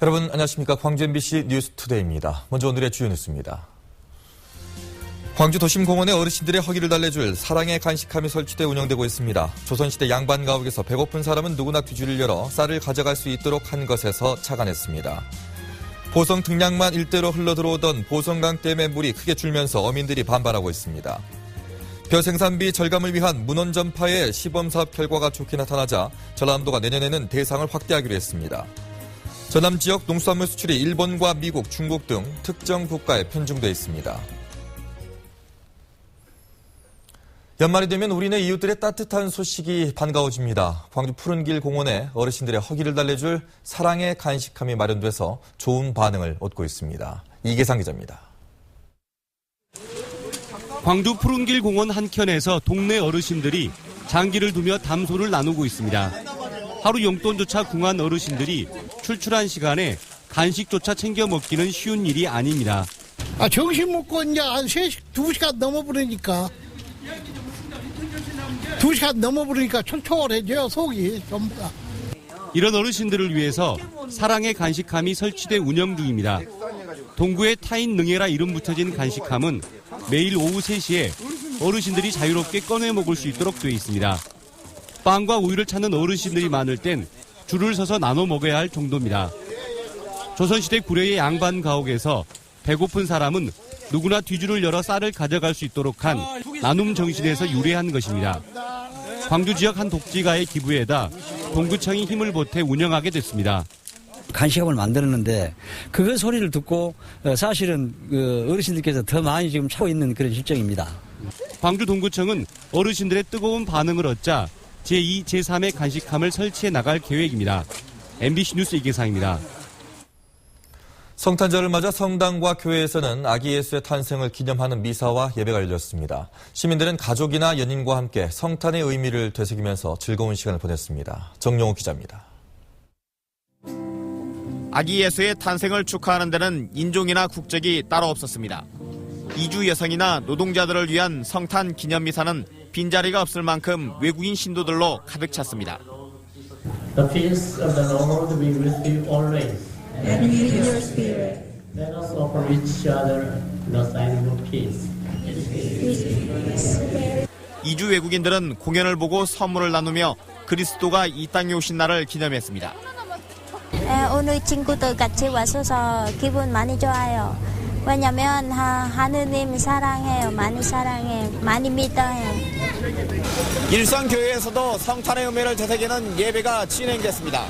여러분 안녕하십니까. 광주 MBC 뉴스투데이입니다. 먼저 오늘의 주요 뉴스입니다. 광주 도심공원에 어르신들의 허기를 달래줄 사랑의 간식함이 설치돼 운영되고 있습니다. 조선시대 양반가옥에서 배고픈 사람은 누구나 귀주를 열어 쌀을 가져갈 수 있도록 한 것에서 착안했습니다. 보성 등량만 일대로 흘러들어오던 보성강댐의 물이 크게 줄면서 어민들이 반발하고 있습니다. 벼 생산비 절감을 위한 문헌 전파의 시범사업 결과가 좋게 나타나자 전라남도가 내년에는 대상을 확대하기로 했습니다. 전남 지역 농수산물 수출이 일본과 미국, 중국 등 특정 국가에 편중돼 있습니다. 연말이 되면 우리네 이웃들의 따뜻한 소식이 반가워집니다. 광주 푸른길 공원에 어르신들의 허기를 달래줄 사랑의 간식함이 마련돼서 좋은 반응을 얻고 있습니다. 이계상 기자입니다. 광주 푸른길 공원 한켠에서 동네 어르신들이 장기를 두며 담소를 나누고 있습니다. 하루 용돈조차 궁한 어르신들이 출출한 시간에 간식조차 챙겨 먹기는 쉬운 일이 아닙니다. 점심 먹고 이제 한 2시간 넘어버리니까 2시간 넘어버리니까 촐촐해져요, 속이 전부 다. 이런 어르신들을 위해서 사랑의 간식함이 설치돼 운영 중입니다. 동구에 타인 능해라 이름 붙여진 간식함은 매일 오후 3시에 어르신들이 자유롭게 꺼내 먹을 수 있도록 되어 있습니다. 빵과 우유를 찾는 어르신들이 많을 땐 줄을 서서 나눠 먹어야 할 정도입니다. 조선시대 구례의 양반 가옥에서 배고픈 사람은 누구나 뒤줄을 열어 쌀을 가져갈 수 있도록 한 나눔 정신에서 유래한 것입니다. 광주 지역 한 독지가의 기부에다 동구청이 힘을 보태 운영하게 됐습니다. 간식함을 만들었는데 그 소리를 듣고 사실은 어르신들께서 더 많이 지금 찾고 있는 그런 실정입니다. 광주 동구청은 어르신들의 뜨거운 반응을 얻자 제2, 제3의 간식함을 설치해 나갈 계획입니다. MBC 뉴스 이계상입니다. 성탄절을 맞아 성당과 교회에서는 아기 예수의 탄생을 기념하는 미사와 예배가 열렸습니다. 시민들은 가족이나 연인과 함께 성탄의 의미를 되새기면서 즐거운 시간을 보냈습니다. 정용호 기자입니다. 아기 예수의 탄생을 축하하는 데는 인종이나 국적이 따로 없었습니다. 이주 여성이나 노동자들을 위한 성탄 기념 미사는 빈자리가 없을 만큼 외국인 신도들로 가득 찼습니다. The peace of the Lord be with you always. And with your spirit. Let us offer each other the sign of peace. 이주 외국인들은 공연을 보고 선물을 나누며 그리스도가 이 땅에 오신 날을 기념했습니다. 오늘 친구들 같이 와서 기분 많이 좋아요. 왜냐면 하느님 사랑해요. 많이 사랑해요. 많이 믿어요. 일산교회에서도 성탄의 의미를 되새기는 예배가 진행됐습니다.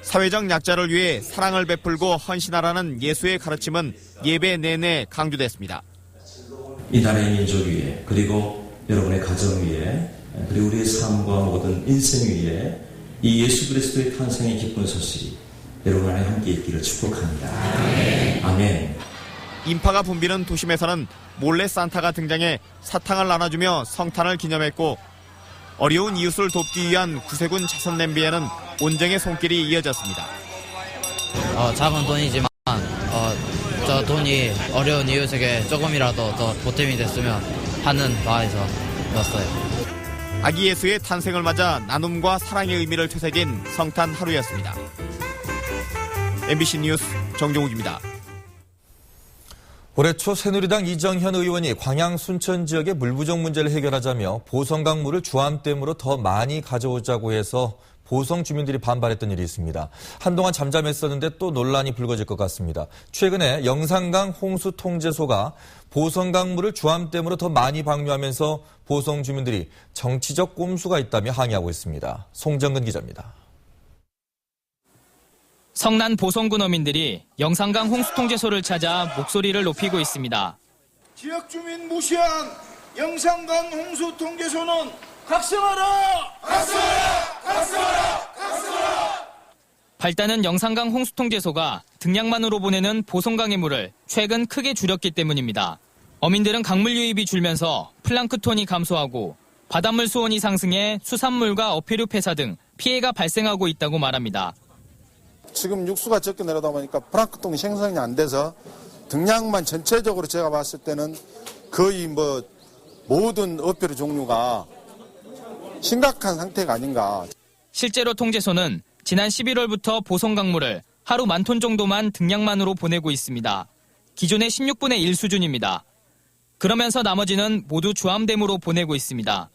사회적 약자를 위해 사랑을 베풀고 헌신하라는 예수의 가르침은 예배 내내 강조됐습니다. 이 나라의 민족 위에 그리고 여러분의 가정 위에 그리고 우리의 삶과 모든 인생 위에 이 예수 그리스도의 탄생의 기쁜 소식이 여러분 안에 함께 있기를 축복합니다. 아멘. 인파가 붐비는 도심에서는 몰래 산타가 등장해 사탕을 나눠주며 성탄을 기념했고 어려운 이웃을 돕기 위한 구세군 자선 냄비에는 온정의 손길이 이어졌습니다. 작은 돈이지만 저 돈이 어려운 이웃에게 조금이라도 더 보탬이 됐으면 하는 바에서 넣었어요. 아기 예수의 탄생을 맞아 나눔과 사랑의 의미를 되새긴 성탄 하루였습니다. MBC 뉴스 정종욱입니다. 올해 초 새누리당 이정현 의원이 광양 순천 지역의 물 부족 문제를 해결하자며 보성강 물을 주암댐으로 더 많이 가져오자고 해서 보성 주민들이 반발했던 일이 있습니다. 한동안 잠잠했었는데 또 논란이 불거질 것 같습니다. 최근에 영산강 홍수통제소가 보성강 물을 주암댐으로 더 많이 방류하면서 보성 주민들이 정치적 꼼수가 있다며 항의하고 있습니다. 송정근 기자입니다. 성난 보성군 어민들이 영산강 홍수통제소를 찾아 목소리를 높이고 있습니다. 지역 주민 무시한 영산강 홍수통제소는 각성하라! 각성하라! 각성하라! 각성하라! 발단은 영산강 홍수통제소가 등량만으로 보내는 보성강의 물을 최근 크게 줄였기 때문입니다. 어민들은 강물 유입이 줄면서 플랑크톤이 감소하고 바닷물 수온이 상승해 수산물과 어패류 폐사 등 피해가 발생하고 있다고 말합니다. 지금 육수가 적게 내려다 보니까 플랑크톤이 생성이 안 돼서 등량만 전체적으로 제가 봤을 때는 거의 모든 어패류 종류가 심각한 상태가 아닌가. 실제로 통제소는 지난 11월부터 보성 강물을 하루 10,000톤 정도만 등량만으로 보내고 있습니다. 기존의 16분의 1 수준입니다. 그러면서 나머지는 모두 주암댐으로 보내고 있습니다.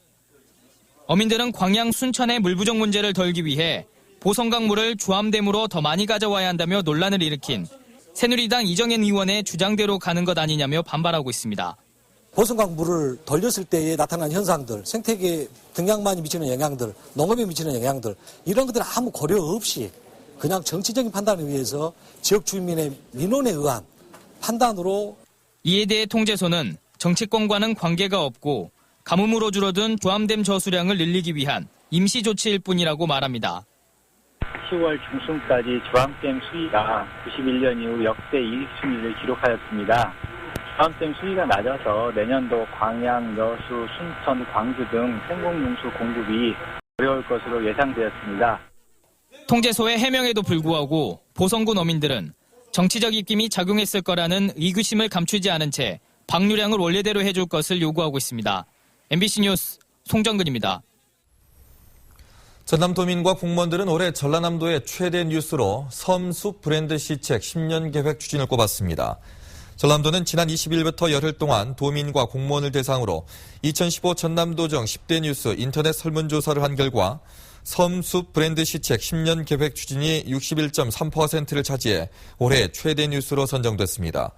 어민들은 광양 순천의 물 부족 문제를 덜기 위해 보성 강물을 주암댐으로 더 많이 가져와야 한다며 논란을 일으킨 새누리당 이정현 의원의 주장대로 가는 것 아니냐며 반발하고 있습니다. 보성강 물을 돌렸을 때에 나타난 현상들, 생태계 등량만이 미치는 영향들, 농업에 미치는 영향들 이런 것들은 아무 고려 없이 그냥 정치적인 판단에 의해서 지역 주민의 민원에 의한 판단으로 이에 대해 통제소는 정치권과는 관계가 없고 가뭄으로 줄어든 주암댐 저수량을 늘리기 위한 임시 조치일 뿐이라고 말합니다. 10월 중순까지 주암댐 수위가 91년 이후 역대 2위 순위를 기록하였습니다. 주암댐 수위가 낮아서 내년도 광양, 여수, 순천, 광주 등 생곡용수 공급이 어려울 것으로 예상되었습니다. 통제소의 해명에도 불구하고 보성군 어민들은 정치적 입김이 작용했을 거라는 의구심을 감추지 않은 채 방류량을 원래대로 해줄 것을 요구하고 있습니다. MBC 뉴스 송정근입니다. 전남도민과 공무원들은 올해 전라남도의 최대 뉴스로 섬숲 브랜드 시책 10년 계획 추진을 꼽았습니다. 전남도는 지난 20일부터 열흘 동안 도민과 공무원을 대상으로 2015 전남도정 10대 뉴스 인터넷 설문조사를 한 결과 섬숲 브랜드 시책 10년 계획 추진이 61.3%를 차지해 올해 최대 뉴스로 선정됐습니다.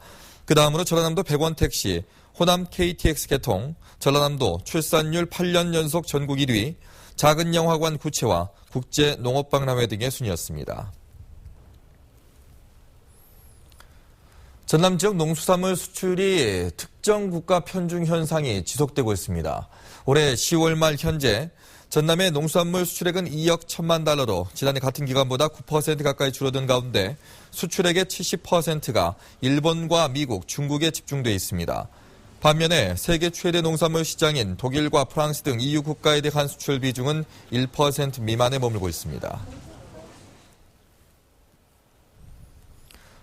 그 다음으로 전라남도 백원택시, 호남 KTX 개통, 전라남도 출산율 8년 연속 전국 1위, 작은 영화관 구체화, 국제 농업박람회 등의 순이었습니다. 전남 지역 농수산물 수출이 특정 국가 편중 현상이 지속되고 있습니다. 올해 10월 말 현재 전남의 농수산물 수출액은 2억 1천만 달러로 지난해 같은 기간보다 9% 가까이 줄어든 가운데 수출액의 70%가 일본과 미국, 중국에 집중돼 있습니다. 반면에 세계 최대 농산물 시장인 독일과 프랑스 등 EU 국가에 대한 수출 비중은 1% 미만에 머물고 있습니다.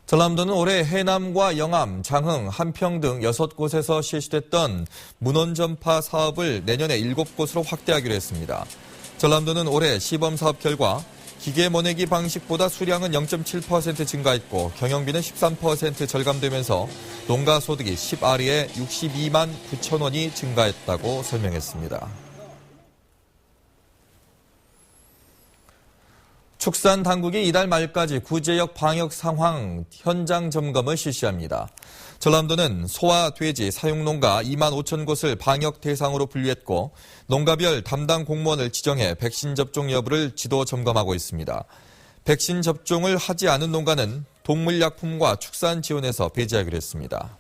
전남도는 올해 해남과 영암, 장흥, 한평 등 6곳에서 실시됐던 문헌 전파 사업을 내년에 7곳으로 확대하기로 했습니다. 전남도는 올해 시범 사업 결과 기계 모내기 방식보다 수량은 0.7% 증가했고 경영비는 13% 절감되면서 농가 소득이 10아리에 62만 9천 원이 증가했다고 설명했습니다. 축산당국이 이달 말까지 구제역 방역 상황 현장 점검을 실시합니다. 전남도는 소와 돼지 사육농가 2만 5천 곳을 방역 대상으로 분류했고 농가별 담당 공무원을 지정해 백신 접종 여부를 지도 점검하고 있습니다. 백신 접종을 하지 않은 농가는 동물약품과 축산지원에서 배제하기로 했습니다.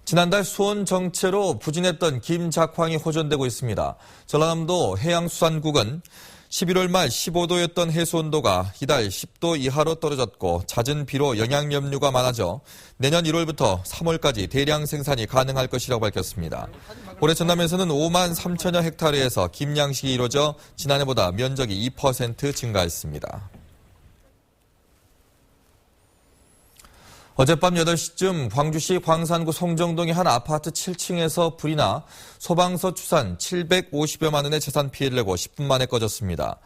지난달 수온 정체로 부진했던 김작황이 호전되고 있습니다. 전라남도 해양수산국은 11월 말 15도였던 해수온도가 이달 10도 이하로 떨어졌고 잦은 비로 영양염류가 많아져 내년 1월부터 3월까지 대량 생산이 가능할 것이라고 밝혔습니다. 올해 전남에서는 5만 3천여 헥타르에서 김양식이 이루어져 지난해보다 면적이 2% 증가했습니다. 어젯밤 8시쯤 광주시 광산구 송정동의 한 아파트 7층에서 불이 나 소방서 추산 750여만 원의 재산 피해를 내고 10분 만에 꺼졌습니다.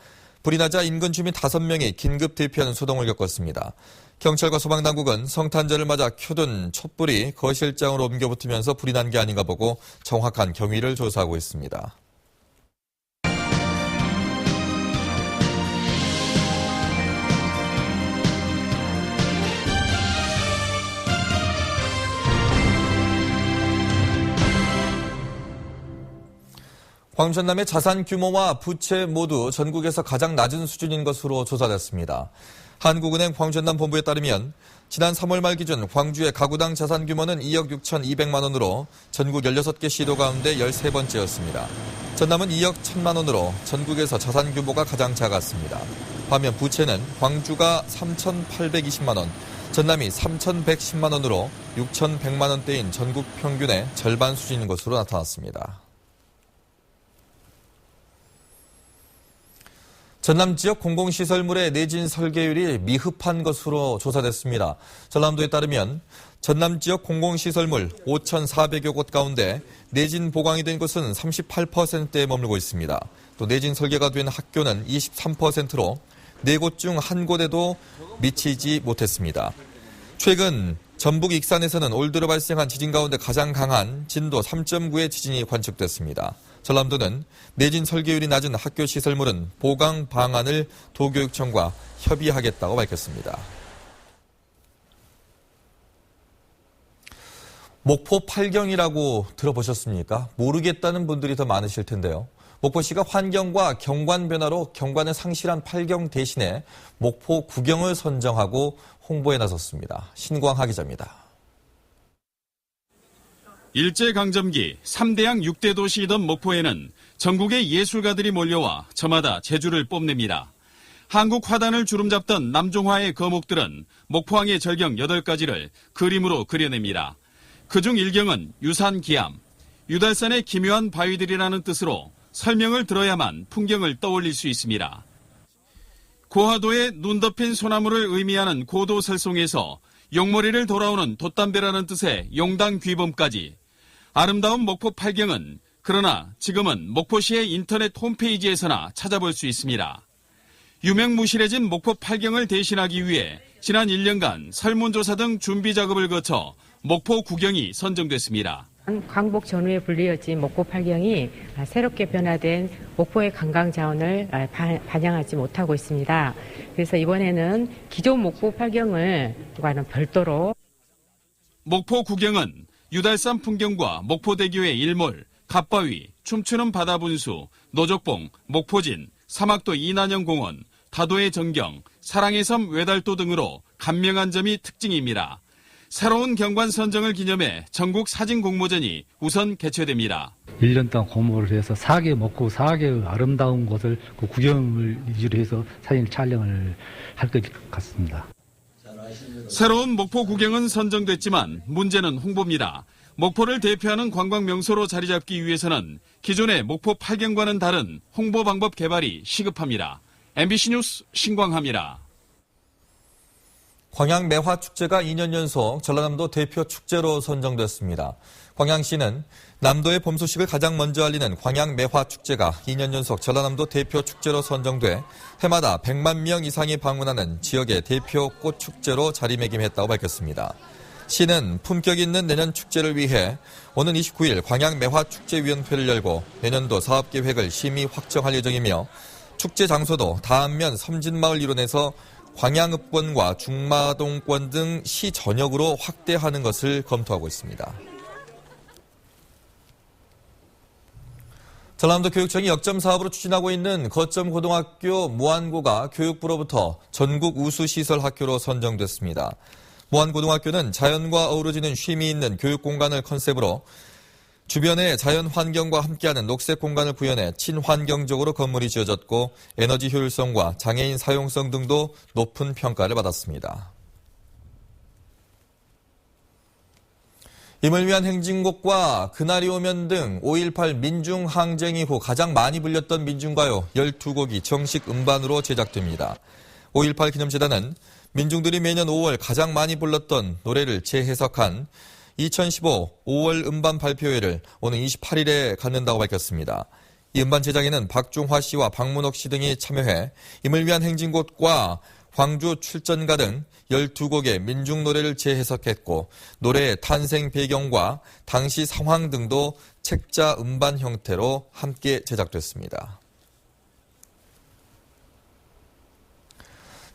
불이 나자 인근 주민 5명이 긴급 대피하는 소동을 겪었습니다. 경찰과 소방당국은 성탄절을 맞아 켜둔 촛불이 거실장으로 옮겨붙으면서 불이 난 게 아닌가 보고 정확한 경위를 조사하고 있습니다. 광주 전남의 자산 규모와 부채 모두 전국에서 가장 낮은 수준인 것으로 조사됐습니다. 한국은행 광주 전남 본부에 따르면 지난 3월 말 기준 광주의 가구당 자산 규모는 2억 6,200만 원으로 전국 16개 시도 가운데 13번째였습니다. 전남은 2억 1,000만 원으로 전국에서 자산 규모가 가장 작았습니다. 반면 부채는 광주가 3,820만 원, 전남이 3,110만 원으로 6,100만 원대인 전국 평균의 절반 수준인 것으로 나타났습니다. 전남 지역 공공시설물의 내진 설계율이 미흡한 것으로 조사됐습니다. 전남도에 따르면 전남 지역 공공시설물 5,400여 곳 가운데 내진 보강이 된 곳은 38%에 머물고 있습니다. 또 내진 설계가 된 학교는 23%로 4곳 중 1곳에도 미치지 못했습니다. 최근 전북 익산에서는 올 들어 발생한 지진 가운데 가장 강한 진도 3.9의 지진이 관측됐습니다. 전남도는 내진 설계율이 낮은 학교 시설물은 보강 방안을 도교육청과 협의하겠다고 밝혔습니다. 목포 팔경이라고 들어보셨습니까? 모르겠다는 분들이 더 많으실 텐데요. 목포시가 환경과 경관 변화로 경관을 상실한 팔경 대신에 목포 구경을 선정하고 홍보에 나섰습니다. 신광하 기자입니다. 일제강점기 3대양 6대 도시이던 목포에는 전국의 예술가들이 몰려와 저마다 재주를 뽐냅니다. 한국 화단을 주름잡던 남종화의 거목들은 목포항의 절경 8가지를 그림으로 그려냅니다. 그중 일경은 유산기암, 유달산의 기묘한 바위들이라는 뜻으로 설명을 들어야만 풍경을 떠올릴 수 있습니다. 고화도의 눈 덮인 소나무를 의미하는 고도설송에서 용머리를 돌아오는 돛담배라는 뜻의 용당귀범까지 아름다운 목포 팔경은 그러나 지금은 목포시의 인터넷 홈페이지에서나 찾아볼 수 있습니다. 유명무실해진 목포 팔경을 대신하기 위해 지난 1년간 설문조사 등 준비 작업을 거쳐 목포 구경이 선정됐습니다. 광복 전후에 불리어진 목포 팔경이 새롭게 변화된 목포의 관광 자원을 반영하지 못하고 있습니다. 그래서 이번에는 기존 목포 팔경과는 별도로 목포 구경은 유달산 풍경과 목포대교의 일몰, 갓바위, 춤추는 바다분수, 노적봉, 목포진, 사막도 이난영공원, 다도의 전경, 사랑의 섬 외달도 등으로 감명한 점이 특징입니다. 새로운 경관 선정을 기념해 전국 사진 공모전이 우선 개최됩니다. 1년 동안 공모를 해서 4개 먹고 4개의 아름다운 곳을 그 구경을 위주로 해서 사진 촬영을 할 것 같습니다. 새로운 목포 구경은 선정됐지만 문제는 홍보입니다. 목포를 대표하는 관광 명소로 자리 잡기 위해서는 기존의 목포 팔경과는 다른 홍보 방법 개발이 시급합니다. MBC 뉴스 신광하입니다. 광양매화축제가 2년 연속 전라남도 대표 축제로 선정됐습니다. 광양시는 남도의 봄 소식을 가장 먼저 알리는 광양매화축제가 2년 연속 전라남도 대표 축제로 선정돼 해마다 100만 명 이상이 방문하는 지역의 대표 꽃축제로 자리매김했다고 밝혔습니다. 시는 품격 있는 내년 축제를 위해 오는 29일 광양매화축제위원회를 열고 내년도 사업계획을 심의 확정할 예정이며 축제 장소도 다안면 섬진마을 일원에서 광양읍권과 중마동권 등 시 전역으로 확대하는 것을 검토하고 있습니다. 전남도 교육청이 역점 사업으로 추진하고 있는 거점 고등학교 무안고가 교육부로부터 전국 우수시설 학교로 선정됐습니다. 무안고등학교는 자연과 어우러지는 쉼이 있는 교육 공간을 컨셉으로 주변의 자연 환경과 함께하는 녹색 공간을 구현해 친환경적으로 건물이 지어졌고 에너지 효율성과 장애인 사용성 등도 높은 평가를 받았습니다. 임을 위한 행진곡과 그날이 오면 등 5.18 민중항쟁 이후 가장 많이 불렸던 민중가요 12곡이 정식 음반으로 제작됩니다. 5.18 기념재단은 민중들이 매년 5월 가장 많이 불렀던 노래를 재해석한 2015 5월 음반 발표회를 오는 28일에 갖는다고 밝혔습니다. 이 음반 제작에는 박중화 씨와 박문옥 씨 등이 참여해 임을 위한 행진곡과 광주 출전가 등 12곡의 민중 노래를 재해석했고 노래의 탄생 배경과 당시 상황 등도 책자 음반 형태로 함께 제작됐습니다.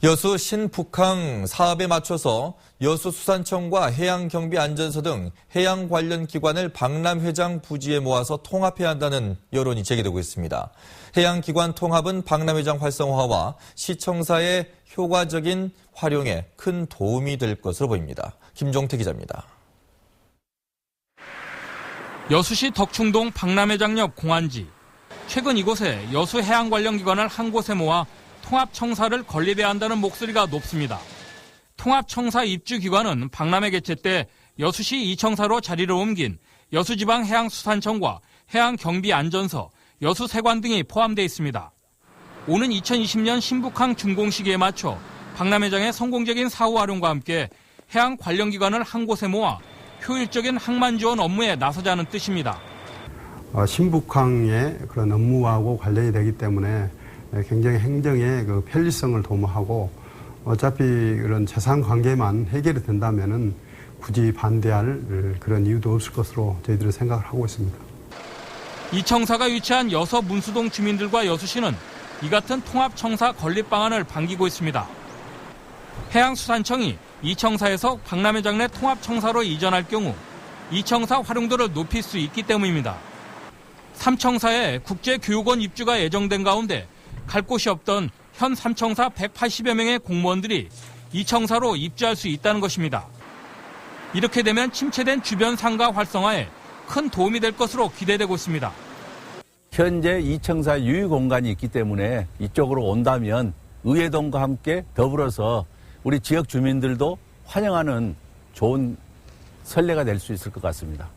여수 신북항 사업에 맞춰서 여수수산청과 해양경비안전서 등 해양 관련 기관을 박람회장 부지에 모아서 통합해야 한다는 여론이 제기되고 있습니다. 해양기관 통합은 박람회장 활성화와 시청사의 효과적인 활용에 큰 도움이 될 것으로 보입니다. 김종태 기자입니다. 여수시 덕충동 박람회장 옆 공안지. 최근 이곳에 여수 해양 관련 기관을 한 곳에 모아 통합청사를 건립해야 한다는 목소리가 높습니다. 통합청사 입주기관은 박람회 개최 때 여수시 이청사로 자리를 옮긴 여수지방해양수산청과 해양경비안전서, 여수세관 등이 포함되어 있습니다. 오는 2020년 신북항 준공 시기에 맞춰 박람회장의 성공적인 사후 활용과 함께 해양 관련 기관을 한 곳에 모아 효율적인 항만 지원 업무에 나서자는 뜻입니다. 신북항의 그런 업무하고 관련이 되기 때문에 굉장히 행정의 그 편리성을 도모하고 어차피 그런 재산 관계만 해결이 된다면은 굳이 반대할 그런 이유도 없을 것으로 저희들은 생각을 하고 있습니다. 이 청사가 위치한 여서 문수동 주민들과 여수시는 이 같은 통합청사 건립 방안을 반기고 있습니다. 해양수산청이 이 청사에서 박람회장 내 통합청사로 이전할 경우 이 청사 활용도를 높일 수 있기 때문입니다. 3청사에 국제교육원 입주가 예정된 가운데 갈 곳이 없던 현 3청사 180여 명의 공무원들이 이 청사로 입주할 수 있다는 것입니다. 이렇게 되면 침체된 주변 상가 활성화에 큰 도움이 될 것으로 기대되고 있습니다. 현재 이 청사 유휴 공간이 있기 때문에 이쪽으로 온다면 의회동과 함께 더불어서 우리 지역 주민들도 환영하는 좋은 선례가 될 수 있을 것 같습니다.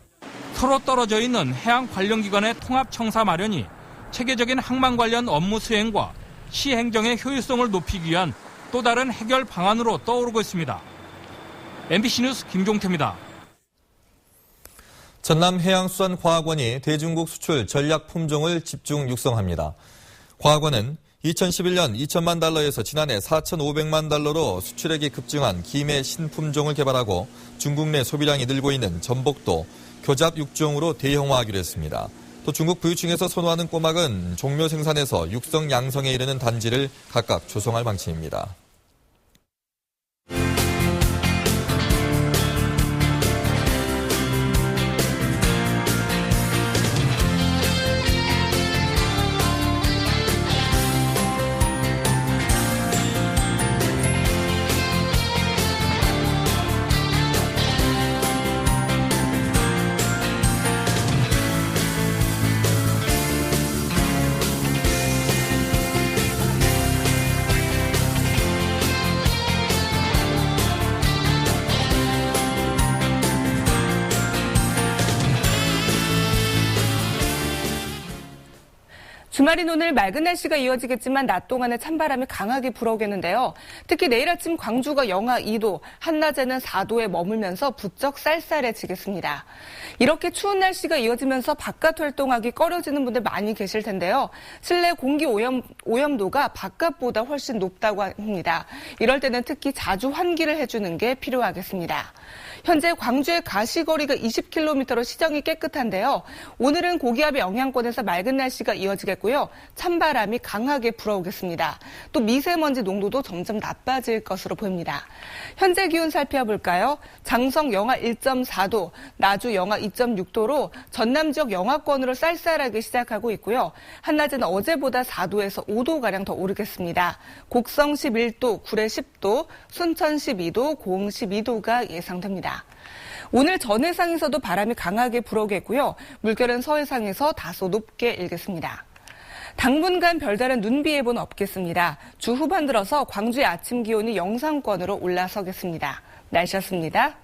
서로 떨어져 있는 해양 관련 기관의 통합청사 마련이 체계적인 항만 관련 업무 수행과 시 행정의 효율성을 높이기 위한 또 다른 해결 방안으로 떠오르고 있습니다. MBC 뉴스 김종태입니다. 전남해양수산과학원이 대중국 수출 전략 품종을 집중 육성합니다. 과학원은 2011년 2천만 달러에서 지난해 4,500만 달러로 수출액이 급증한 김해 신품종을 개발하고 중국 내 소비량이 늘고 있는 전복도 교잡 육종으로 대형화하기로 했습니다. 또 중국 부유층에서 선호하는 꼬막은 종묘 생산에서 육성 양성에 이르는 단지를 각각 조성할 방침입니다. 주말인 오늘 맑은 날씨가 이어지겠지만 낮 동안에 찬바람이 강하게 불어오겠는데요. 특히 내일 아침 광주가 영하 2도, 한낮에는 4도에 머물면서 부쩍 쌀쌀해지겠습니다. 이렇게 추운 날씨가 이어지면서 바깥 활동하기 꺼려지는 분들 많이 계실 텐데요. 실내 공기 오염도가 바깥보다 훨씬 높다고 합니다. 이럴 때는 특히 자주 환기를 해주는 게 필요하겠습니다. 현재 광주의 가시거리가 20km로 시정이 깨끗한데요. 오늘은 고기압의 영향권에서 맑은 날씨가 이어지겠고요. 찬바람이 강하게 불어오겠습니다. 또 미세먼지 농도도 점점 나빠질 것으로 보입니다. 현재 기온 살펴볼까요? 장성 영하 1.4도, 나주 영하 2.6도로 전남 지역 영하권으로 쌀쌀하게 시작하고 있고요. 한낮에는 어제보다 4도에서 5도가량 더 오르겠습니다. 곡성 11도, 구례 10도, 순천 12도, 고흥 12도가 예상됩니다. 오늘 전해상에서도 바람이 강하게 불어오겠고요. 물결은 서해상에서 다소 높게 일겠습니다. 당분간 별다른 눈비 예보는 없겠습니다. 주 후반 들어서 광주의 아침 기온이 영상권으로 올라서겠습니다. 날씨였습니다.